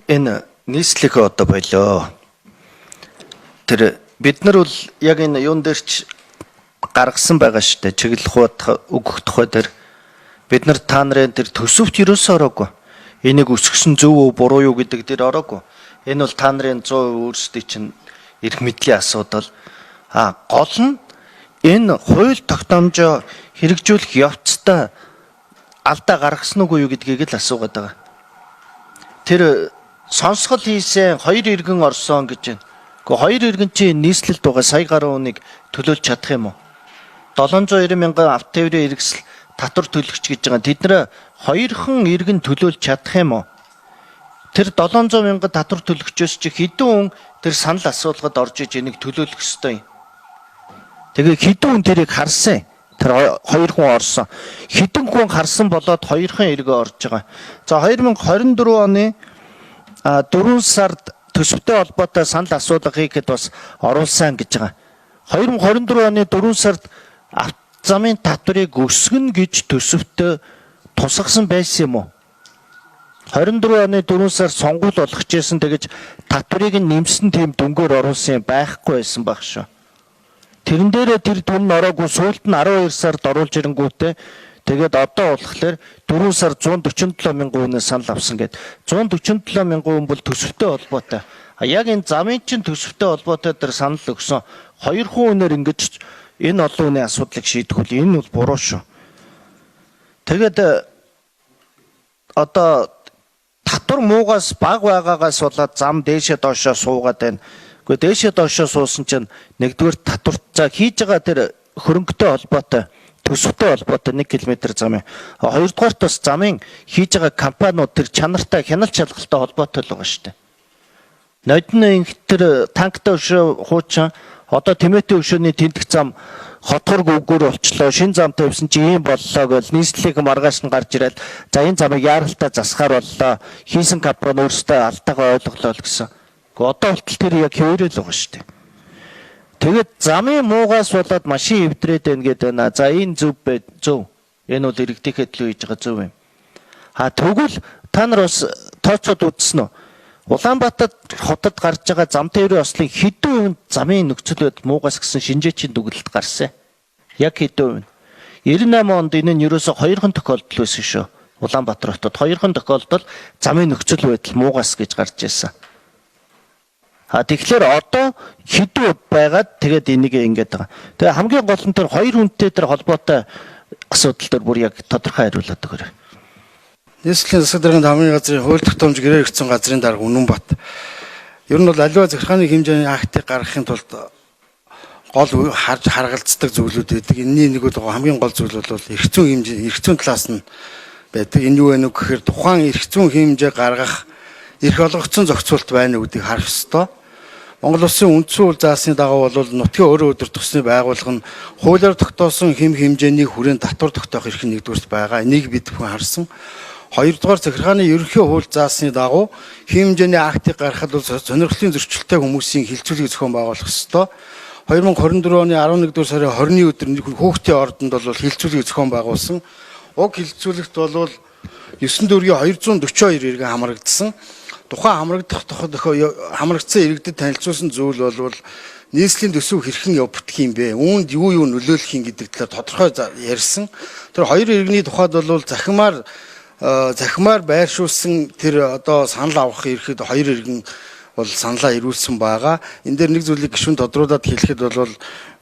энэ нийслэх одоо болоо. Тэр бид нар бол яг энэ юун дээрч гаргасан байгаа шүү дээ. Чиглэх хуудах өгөх тухай дээр бид нар та нарын тэр төсөвт ерөөсөө ороогүй. Энийг өсгсөн зөв үү буруу юу гэдэг дээр ороогүй. Энэ бол та нарын 100% өөрсдөө чинь эрх мэдлийн асуудал. Гол нь энэ хууль тогтоомжоо хэрэгжүүлэх явцдаа алдаа гаргасан уу юу гэдгийг л асуугаад байгаа. Тэр сонсгол хийсэн 2 иргэн орсон гэж байна. Гэхдээ 2 иргэн чинь нийслэлд байгаа сая гаруй хүнийг төлөөлж чадах юм уу? 790 мянган авто тээврийн хэрэгсэл татвар төлөгч гэж байгаа. Тэд нэр 2хан иргэн төлөөлж чадах юм уу? Тэр 700 мянган татвар төлөгчөөс чи хэдэн хүн тэр санал асуулгад орж иж энийг төлөөлөх ёстой юм. Тэгээ хэдэн хүн тэрийг харсан. Тэр 2 хүн орсон. Хэдэн хүн харсан болоод 2хан иргэн орж байгаа. За 2024 оны 4 сард төсөвтэй холбоотой санал асуулга хийхэд бас оруулсан гэж байгаа. 2024 оны 4 сард замын татварыг өсгөнө гэж төсөвтөө тусгасан байсан юм уу? 24 оны 4 сар сонгуул болгож ирсэн тэгэж татварыг нэмсэн тийм дүнгээр оруулсан байхгүй байсан баг шүү. Тэрэн дээрээ тэр дүн ороогүй сүүлд нь 12 сард оруулж ирэнгүүтээ тэгээд одоо болохоор 4 сар 147 мянган хүнээс санал авсан гэдэг. 147 мянган хүн бол төсөвтэй холбоотой. Яг энэ замын чинь төсөвтэй холбоотой дээр санал өгсөн 2 хүнээр ингэж энэ олон хүний асуудлыг шийдэх үл энэ бол буруу шүү. Тэгээд одоо татвар муугаас баг байгаагаас болоод зам дээшээ доошоо суугаад байна. Гэхдээ дээшээ доошоо суусан чинь нэгдүгээр татвар за хийж байгаа тэр хөрөнгөтэй холбоотой төсөвтэй холбоотой 1 км зам. Хоёрдугаарт бас замын хийж байгаа компаниуд тэр чанартай хяналт шалгалттай холбоотой л байгаа шүү дээ. Нодны инх тэр танктай өшөө хуучин одоо Тимети өшөөний тэмдэг зам хотгор гүгээр болчлоо. Шин замтай явсан чи ийм боллоо гэж нийслэлийн маргааш нь гарч ирээд за энэ замыг яаралтай засахаар боллоо. Хийсэн компани өөрсдөө алдаагаа ойлголоо гэсэн. Гэхдээ одоо болтол тэр яг хэвээрэл байгаа шүү дээ. Тэгээд замын муугаас болоод машин эвдрээд байна гэдэг байна. За энэ зөв. Энэ бол иргэдийнхээ төлөө хийж байгаа зөв юм. Тэгвэл та нар бас тооцоод үзсэн үү? Улаанбаатар хотод гарч байгаа зам тээврийн ослын хэдэн хувь замын нөхцөл байдал муугаас гэсэн шинжээчийн дүгнэлт гарсан. Яг хэдэн хувь? 98 онд энэ нь ерөөсө 2хан тохиолдол байсан шүү. Улаанбаатар хотод 2хан тохиолдол замын нөхцөл байдал муугаас гэж гарч ирсэн. Тэгэхээр одоо хэдэн байгаад тэгээд энийг ингэж байгаа. Тэгээ хамгийн гол нь тэр 2 хүнтэй тэр холбоотой асуудал дээр бүр яг тодорхой хариулаад өгөөрэй. Нийслэлийн засаг даргын хамгийн газрын хууль тогтоомж гэрээ өгсөн газрын дарга Үнэнбат. Ер нь бол аливаа захиргааны хэмжээний актыг гаргахын тулд гол харгалздаг зүйлүүд байдаг. Энэний нэг бол хамгийн гол зүйл бол эрх зүйн талаас нь байдаг. Энэ юу вэ гэхээр тухайн эрх зүйн хэмжээ гаргах эрх олгогдсон зохицуулт байна уу гэдгийг харах ёстой. Монгол Улсын үндсэн хууль заасны дагуу бол нутгийн өөрөө өдөр тусны байгууллага нь хуулиар тогтоосон хэм хэмжээний хүрээнд татвар тогтоох эрх нэгдүгээрт байгаа. Энийг бид бүхэн харсан. Хоёрдугаар захиргааны ерөнхий хууль заасны дагуу хэм хэмжээний актыг гаргахад бол сонирхлын зөрчилтэй хүмүүсийн хилцүүлгийг зохион байгуулах ёстой. 2024 оны 11-р сарын 20-ны өдөр хүүхдийн ордонд бол хилцүүлгийг зохион байгуулсан. Уг хилцүүлэгт бол 9,242 иргэн хамрагдсан. Тухайн хамрагдсан иргэдэд танилцуулсан зүйл бол нийслэлийн төсөв хэрхэн явагдах юм бэ? Үүнд юу нөлөөлөх юм гэдэг талаар тодорхой ярьсан. Тэр 2 иргэний тухайд бол захимаар байршуулсан тэр одоо санал авах ирэхэд 2 иргэн бол саналаа ирүүлсэн байгаа. Энэ дээр нэг зүйлийг гишүүн тодруулаад хэлэхэд бол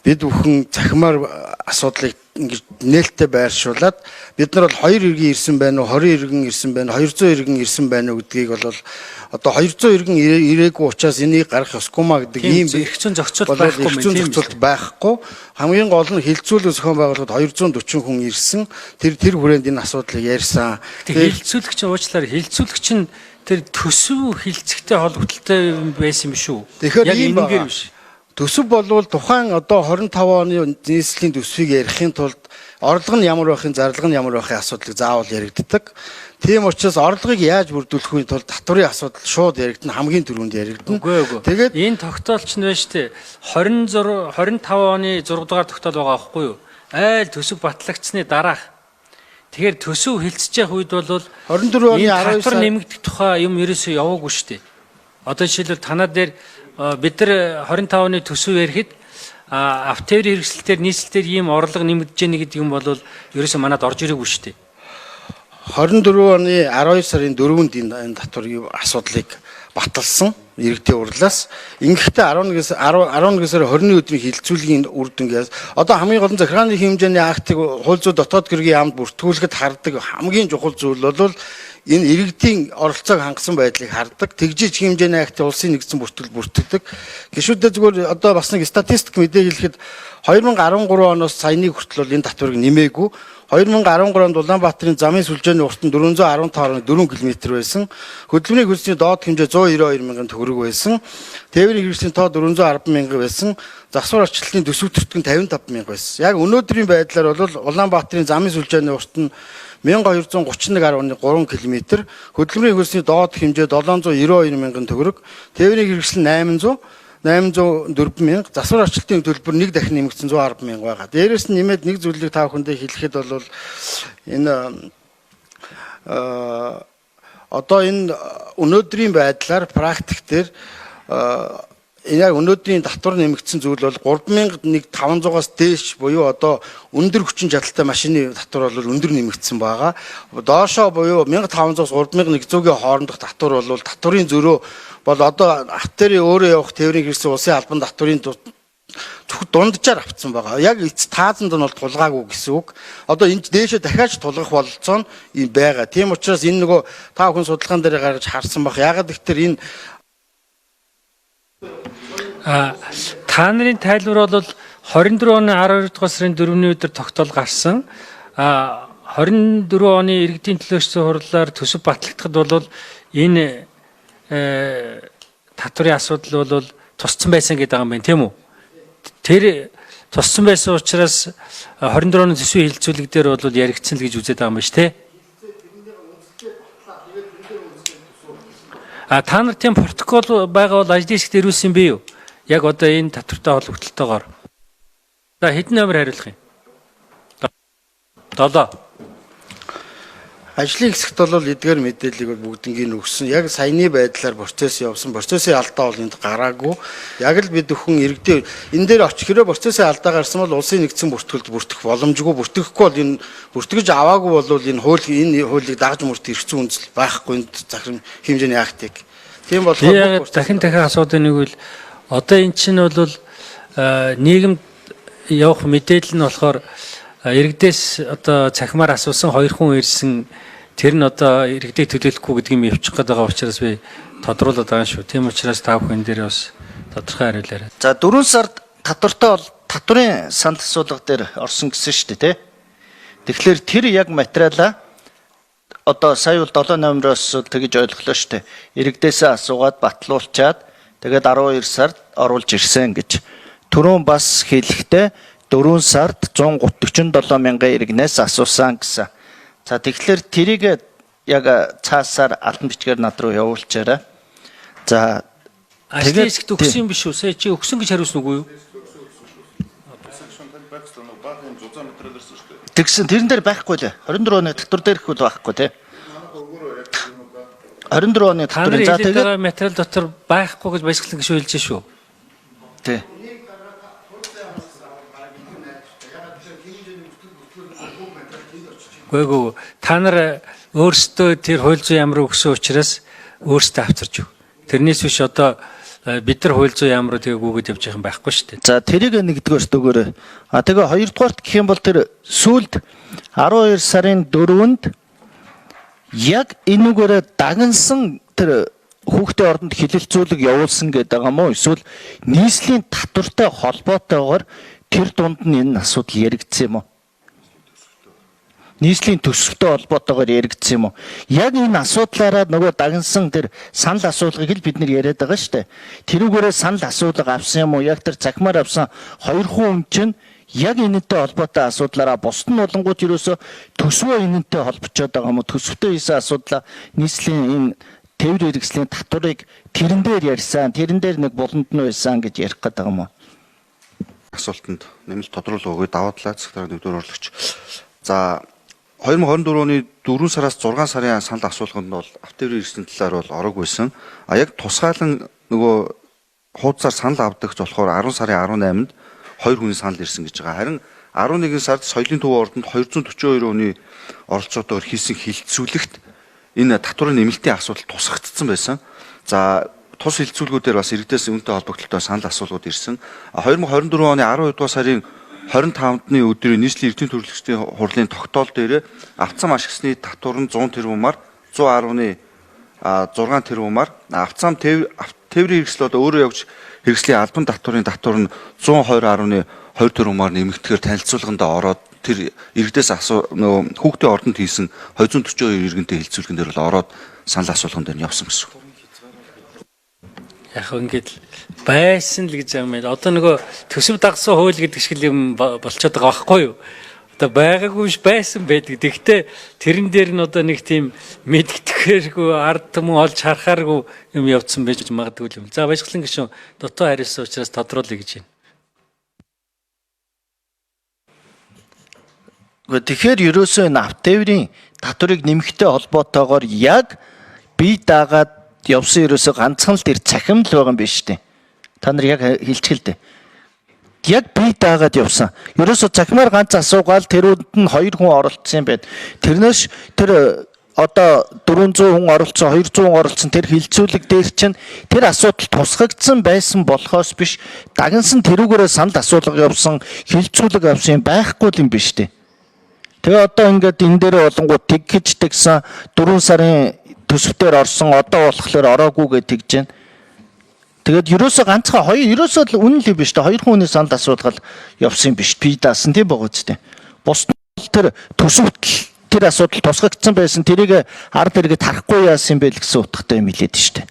бид бүхэн захимаар асуудлыг ингэж нээлттэй байршуулад бид нар бол 2 иргэн ирсэн байна уу, 20 иргэн ирсэн байна, 200 иргэн ирсэн байна уу гэдгийг бол одоо 200 иргэн ирээгүй учраас энийг гаргах ёсгүй маа гэдэг ийм эрхцэн зохицуулт байхгүй. Хамгийн гол нь хилцүүлэг зохион байгуулалт 240 хүн ирсэн. Тэр хүрээнд энэ асуудлыг ярьсан. Хилцүүлэгчийн уучлаарай, хилцүүлэгч нь тэр төсөв хилцэгтэй холбогдлолтой байсан юм шүү. Яг энэгээр биш. Төсөв болвол тухайн одоо 25 оны нийслэлийн төсвийг ярихын тулд орлого нь ямар байхын, зарлага нь ямар байхын асуудлыг заавал яригддаг. Тийм учраас орлогыг яаж бүрдүүлэхийн тулд татварын асуудал шууд яригдана, хамгийн түрүүнд яригдана. Тэгээд энэ тогтоолч нь байна шүү дээ. 25 оны 6 дугаар тогтоол байгаа байхгүй юу? Айл төсөв батлагдсны дараах Тэгэхээр төсөв хилцэж явах үед бол 24 оны 12 татвар сар нэмэгдэх тухай юм ерөөсөө яваагүй шүү дээ. Одоо жишээлбэл танаа дээр бид нар 25 оны төсөв ярихад автовын хэрэгсэлтээр нийслэлээр ийм орлого нэмэгдэж яах гэдэг юм бол ерөөсөө манад орж ирээгүй шүү дээ. 24 оны 12 сарын 4-нд энэ татврын асуудлыг баталсан иргэдийн урлаас. Ингэхдээ 11 сарын 20-ны өдрийн хилцүүлгийн үр дүнгээс одоо хамгийн гол нь захиргааны хэмжээний актыг хууль зүйн дотоод хэргийн яамд бүртгүүлэхэд хардаг хамгийн чухал зүйл бол энэ иргэдийн оролцоог хангасан байдлыг хардаг. Тэгжиж хэмжээний актыг улсын нэгдсэн бүртгэл бүртгэдэг. Гишүүдээ зүгээр одоо бас нэг статистик мэдээ хэлэхэд 2013 оноос саяны хүртэл энэ татварыг нэмээгүй. 2013 онд Улаанбаатарын замын сүлжээний урт нь 415.4 км байсан. Хөдөлмөрийн хөлсний доод хэмжээ 192 мянган төгрөг байсан. Тээврийн хэрэгслийн тоо 410 мянга байсан. Засвар арчлалын төсөв төртгөн 55 мянга байсан. Яг өнөөдрийн байдлаар бол Улаанбаатарын замын сүлжээний урт нь 1231.3 км, хөдөлмөрийн хөлсний доод хэмжээ 792 мянган төгрөг, тээврийн хэрэгсэл 804 мянга, засвар арчлалтын төлбөр нэг дахин нэмэгдсэн 110 мянга байгаа. Дээрээс нь нэмээд нэг зүйлийг та бүхэндээ хэлэхэд бол энэ одоо энэ өнөөдрийн байдлаар практик дээр яг өнөөдрийн татвар нэмэгдсэн зүйл бол 3500-аас дээш буюу одоо өндөр хүчин чадалтай машины татвар бол өндөр нэмэгдсэн байгаа. Доошоо буюу 1500-аас 3100-ийн хоорондох татвар бол татварын зөрөө бол одоо автарын өөрөө явах тээврийн хэрэгсэл улсын албан татварын дунджаар авцсан байгаа. Яг эц таазанд нь бол тулгаагүй гэсэн үг. Одоо энэ дээшээ дахиад тулгах бололцоо нь байгаа. Тийм учраас энэ нөгөө та бүхэн судалгаан дээр гаргаж харсан баг. Ягаад гэвэл энэ та нарын тайлбар бол 24 оны 12 дугаар сарын 4-ний өдөр тогтоол гарсан. 24 оны иргэдийн төлөөлсөн хурлаар төсөв батлагдахад бол энэ татварын асуудал бол тусцсан байсан гэдэг юм байна, тийм үү? Тэр тусцсан байсан учраас 24 оны төсвийн хилцүүлэг дээр бол яригдсан л гэж үзээд байгаа юм байна шүү, тий? Та нар тийм протокол байгаа бол ажлын хэсэгт ирүүлсэн бий юу? Яг одоо энэ татвартай холбогдлолтойгоор. За хэдэн номер хариулах юм? 7. ажлын хэсэгт бол эдгээр мэдээллийг бүгднийг өгсөн. Яг саяны байдлаар процесс явсан. Процессын алдаа бол энд гараагүй. Яг л бид өхөн иргэдээ энэ дээр очихроо процессын алдаа гарсан бол улсын нэгдсэн бүртгэлд бүртгэх боломжгүй. Бүртгэхгүй бол энэ бүртгэж аваагүй бол энэ хуулийг дагж мөрт иргэцэн үндэслэл байхгүй захирам хэмжээний актыг. Тийм болохоор дахин асуудаг нэг үл одоо эн чинь бол нийгэмд явах мэдээлэл нь болохоор иргэдээс одоо цахимаар асуусан 2 хүн ирсэн тэр нь одоо иргэдийг төлөөлөхгүй гэдгийг явуучих гээд байгаа учраас би тодруулаад байгаа шүү. Тийм учраас та бүхэн дээр бас тодорхой хариулаарай. За 4 сард татварын санд асуулга дээр орсон гэсэн шүү дээ, тий. Тэгэхээр тэр яг материалаа одоо сая бол 7 номероос тэгж ойлголоо шүү дээ. Иргэдээсээ асуугаад батлуулчаад тэгээд 12 сард оруулж ирсэн гэж. Түрүүн бас хэлэхдээ 4 сард 137 мянган иргэнээс асуусан гэсэн. За тэгэхээр тэрийг яг цаасаар алтан бичгээр над руу явуулчаарай. За ажлын хэсэгт өгсөн юм биш үү? Сая чи өгсөн гэж хариулсан үгүй юу? Тэгсэн тэрэн дээр байхгүй лээ. 24 оны татвар дээрх бол байхгүй тий. 24 оны татвар за тэгээд материал дотор байхгүй гэж баясгалан гişүү хэлж шүү. Тий. Гүйгүү та нар өөрсдөө тэр хууль зүйн яам руу өгсөн учраас өөрсдөө авчирч өг. Тэрнээс биш одоо бид нар хууль зүйн яам руу тэгээ гүгээд явж байгаа юм байхгүй шүү дээ. За тэрийг нэгдүгээр дөгөөрэй. Тэгээ хоёрдугаарт гэх юм бол тэр сүүлд 12 сарын 4-нд яг энүүгээрээ дагнсан тэр хүүхдээ ордонд хилэлцүүлэг явуулсан гэдэг юм уу? Эсвэл нийслэлийн татвартай холбоотойгоор тэр дунд нь энэ асуудал яригдсан юм уу? Нийслэлийн төсөвтэй холбоотойгоор яригдсан юм уу? Яг энэ асуудлаараа нөгөө дагнсан тэр санал асуулгыг л бид нэр яриад байгаа шүү дээ. Тэрүүгээрээ санал асуулга авсан юм уу? Яг тэр цахимаар авсан 2 хүн чинь яг энэтэй холбоотой асуудлаараа бусд нь болонгууд юусоо төсвөө энэтэй холбочоод байгаа юм уу? Төсөвтэй хийсэн асуудлаа нийслэлийн энэ тээвэр хэрэгслийн татварыг тэрэн дээр ярьсан, тэрэн дээр нэг буланд нь байсан гэж ярих гэдэг юм уу? Асуултанд нэмэлт тодруулга өгөө даваадлаа захиргааны дэвтэр орлогч. За 2024 оны 4 сараас 6 сарын санал асуулганд бол автоврын иргэсний талаар бол ороггүйсэн. А яг тусгаалan нөгөө хуудасаар санал авдагч болохоор 10 сарын 18-нд 2 хүний санал ирсэн гэж байгаа. Харин 11 сард соёлын төв ордонд 242 хүний оролцоотойгоор хийсэн хилцүүлэгт энэ татварын нэмэлтийн асуудал тусгагдсан байсан. За тус хилцүүлгүүдээр бас иргэдээс үүнтэй холбогдлолтой санал асуулгууд ирсэн. 2024 оны 12 дугаар сарын 25-ны өдрийн нийслэлийн эрдэнэ төрөлхтний хурлын тогтоол дээр авцам ашигсны татвар нь 100 тэрбумаар 110.6 тэрбумаар авцам тээврийн хэрэгсэл одоо өөрөө явж хэрэгслийн албан татварын татвар нь 120.2 тэрбумаар нэмэгдэхээр танилцуулганд ороод тэр иргэдээс нөгөө хүүхдийн ордонд хийсэн 242 иргэнтэй хилцүүлгэн дээр бол ороод санал асуулган дээр явсан гэсэн. Яг ингээд байсан л гэж юм. Одоо нөгөө төсөв дагсан хууль гэдэг шиг юм болчиход байгаа байхгүй юу? Одоо байгаагүй биш байсан байдаг. Тэгвэл тэрэн дээр нь одоо нэг тийм мэдгэтгэхэргүй ард түмэн олж харахааргүй юм явцсан байж магадгүй юм. За баяжгалан гишүүн дотоо хариулсан учраас тодруулъя гэж байна. Тэгэхээр ерөөсөө энэ автоврын татварыг нэмэхтэй холбоотойгоор яг бие даагаад явсан ерөөсөө ганцхан л тэр цахим л байгаа юм биш үү? Та нар яг хэлчихэл дээ. Яг бие даагаад явсан. Ерөөсөө цахимаар ганц асуугаал тэрүүнд нь 2 хүн оролцсон юм байна. Тэрнээс тэр одоо 400 хүн оролцсон, 200 хүн оролцсон тэр хилцүүлэг дээр чинь тэр асуудал тусгагдсан байсан болохоос биш дагнсан тэрүүгээрээ санал асуулга явсан, хилцүүлэг авсан юм байхгүй юм биш үү? Тэгээ одоо ингээд энэ дээр болонгууд тэгж тэгсэн 4 сарын төсөвтөр орсон одоо болохоор ороогүй гэж тэгж байна. Тэгээд ерөөсөө ганцхан хоёр ерөөсөө л үнэн л биш дээ. 2 хүний санал асуулгал явсан юм биш. Би даасан тийм байгаа үстэй. Бус тэр төсөвт тэр асуудал тусгагдсан байсан. Тэрийг ард иргэд харахгүй яасан юм бэ гэсэн утгатай юм хэлээд штэ.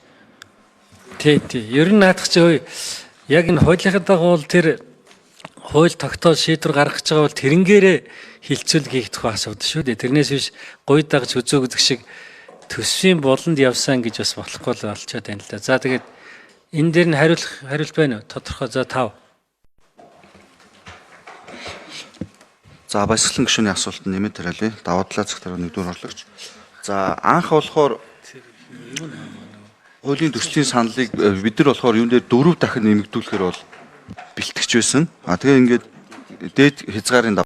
Тий. Ер нь наадах чи яг энэ хуулийнхаа дагуу тэр хууль тогтоол шийдвэр гаргаж байгаа бол тэрэнгээрээ хилцүүлэг хийх тухай асуудал шүү дээ. Тэрнээс биш гуй дагж үзөөгдөх шиг төсвийн болонд явсан гэж бас болохгүй л болчиход байна л да. За тэгээд энэ дээр нь хариулт байна уу? Тодорхой. За 5. За баясгалан гишүүний асуулт нэмээд хариулъя. Даваа талаа цагтаар нэгдүгээр орлогч. За анх болохоор хуулийн төслийн саналыг бид нар болохоор юун дээр 4 дахин нэмэгдүүлэхээр бол бэлтгэж байсан. Тэгээ ингээд дээд хязгаарын дав.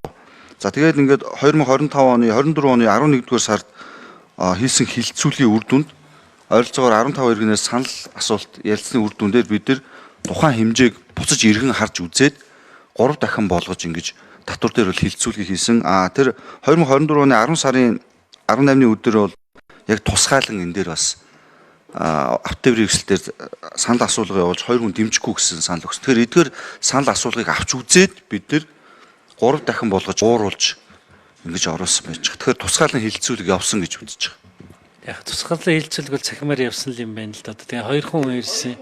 За тэгээд ингээд 2025 оны 24 оны 11-р сард хийсэн хилцүүлийн үр дүнд ойролцоогоор 15 иргэнээс санал асуулт ярилцсны үр дүндээр бид нар тухайн хэмжээг буцаж иргэн харж үзээд 3 дахин болгож ингэж татвар дээр бол хилцүүлгийг хийсэн. Тэр 2024 оны 10 сарын 18-ны өдөр бол яг тусгаалan энэ дээр бас автоврын хэрэгсэл дээр санал асуулга явуулж 2 хүн дэмжихгүй гэсэн санал өгсөн. Тэгэхээр эдгээр санал асуулгыг авч үзээд бид нар 3 дахин болгож ууруулж ингэж оруулсан байж байгаа. Тэгэхээр тусгаалan хилцүүлэг явсан гэж үзэж байгаа. Яг тусгаалan хилцүүлэг бол цахимаар явсан юм байна л да. Тэгээ 2 хүн ирсэн.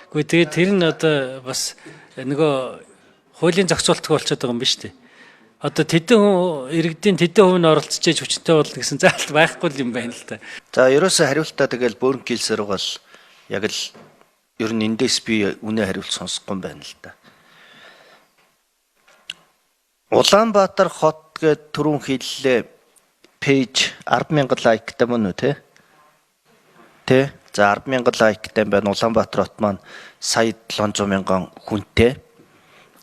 Гэхдээ тэгээ тэр нь одоо бас нөгөө хуулийн зохицуултыг болчиход байгаа юм биш үү? Одоо тэдэн иргэдийн тэдэн хувь нь оролцож ээж хүчтэй болно гэсэн заалт байхгүй юм байна л да. За ерөөсөө хариултаа тэгэл бөөрн килсэр бол яг л ер нь эндээс би үнэ хариулт сонсохгүй юм байна л да. Улаанбаатар хот гэд түрүүн хэллээ пэйж 10,000 лайктай мөн үү те? Тэ? За 10,000 лайктай байна. Улаанбаатар хот маань сая 700,000 хүнтэй.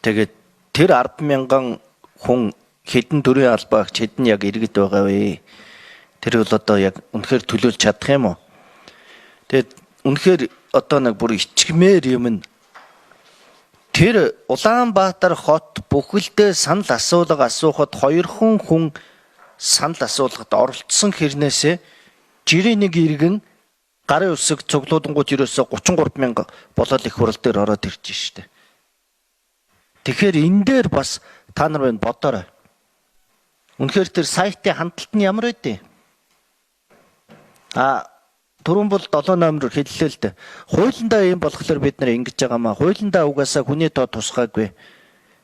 Тэгээд тэр 10,000 хүн хэдэн төрийн албаагч хэдэн яг иргэд байгаа вэ? Тэр бол одоо яг үнэхээр төлөөлж чадах юм уу? Тэгээд үнэхээр одоо нэг бүр ичгмээр юм нь тэр Улаанбаатар хот бүхэлдээ санал асуулга асуухад 2 хүн санал асуулгад оролцсон хэрнээсээ жирийн нэг иргэн гарын үсэг цуглуулангууд ерөөсө 33,000 болоод их хурал дээр ороод ирж штэ. Тэгэхээр энэ дээр бас та нар байна бодоорой. Үнэхээр тэр сайтын хандлт нь ямар байдیں۔ Түрүүн бол 7 номер хэллээ л дээ. Хуулиндаа юм болохоор бид нар ингэж байгаа маа. Хуулиндаа угаасаа хүний тоо тусгаагүй.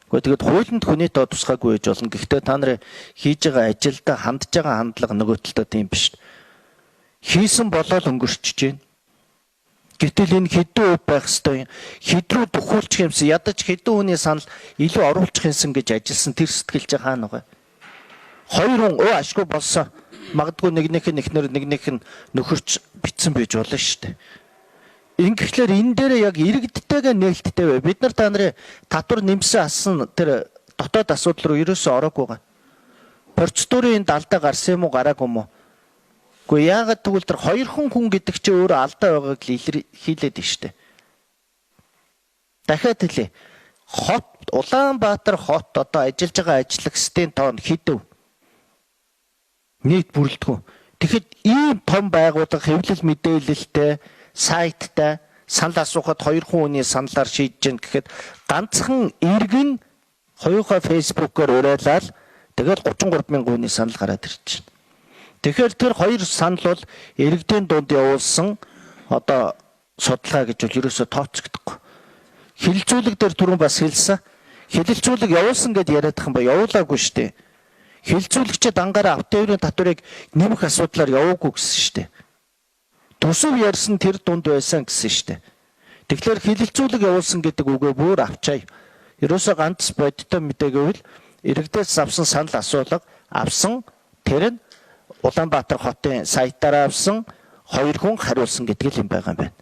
Гэхдээ тэгэд хуулинд хүний тоо тусгаагүй гэж болно. Гэхдээ та нар хийж байгаа ажилдаа хандж байгаа хандлага нөгөө талдаа тийм биш. Хийсэн болоод өнгөрчихөж байна. Гэтэл энэ хэдэн өв байх ёстой юм. Хэдрүү дөхүүлчих юмсан ядаж хэдэн хүний санал илүү оруулах юмсан гэж ажилласан тэр сэтгэлж хаана байгаа. Хоёр хүн ашгүй болсон. Магадгүй нэгнийх нь эхнэр нэгнийх нь нөхөрч битсэн байж болно шүү дээ. Ингэхлээр энэ дээр яг иргэдтэйгээ нээлттэй бай. Бид нар та нарын татвар нэмсэн асан тэр дотоод асуудал руу ерөөсөө ороогүй байгаа. Процедурын энэ алдаа гарсан юм уу гараагүй юм уу? Гэхдээ яагаад тэгвэл тэр хоёр хүн гэдэг чинь өөрөө алдаа байгааг хийлээд байна шүү дээ. Дахиад хэлье. Улаанбаатар хот одоо ажиллаж байгаа ажлагчдын тоон хэдэв? Нийт бүрэлдэхүүн. Тэгэхэд ийм том байгууллага хэвлэл мэдээлэлтэй сайттай санал асуухад хоёр хүний саналаар шийдэж гэн гэхэд ганцхан иргэн хоёухаа фейсбүүкээр уриалаад тэгээд 33 мянган хүний санал гараад ирж байна. Тэгэхээр тэр хоёр санал бол иргэдийн дунд явуулсан одоо судалгаа гэж бол ерөөсөө тооцогдохгүй. Хилэлцүүлэг дээр түрүүн бас хэлсэн. Хилэлцүүлэг явуулсан гэд яриадах юм ба явуулаагүй шүү дээ. Хилэлцүүлэгчид ангаараа автоврын татварыг нэмэх асуудлаар яваагүй гэсэн шүү дээ. Төсөв ярьсан тэр дунд байсан гэсэн шүү дээ. Тэгэхээр хилэлцүүлэг явуулсан гэдэг үгээ бүр авчаа. Ерөөсөө ганц бодиттой мэдээгээвэл иргэдээс авсан санал асуулга авсан тэр нь Улаанбаатар хотын сайтаараа авсан хоёр хүн хариулсан гэдэг л юм байгаа юм байна.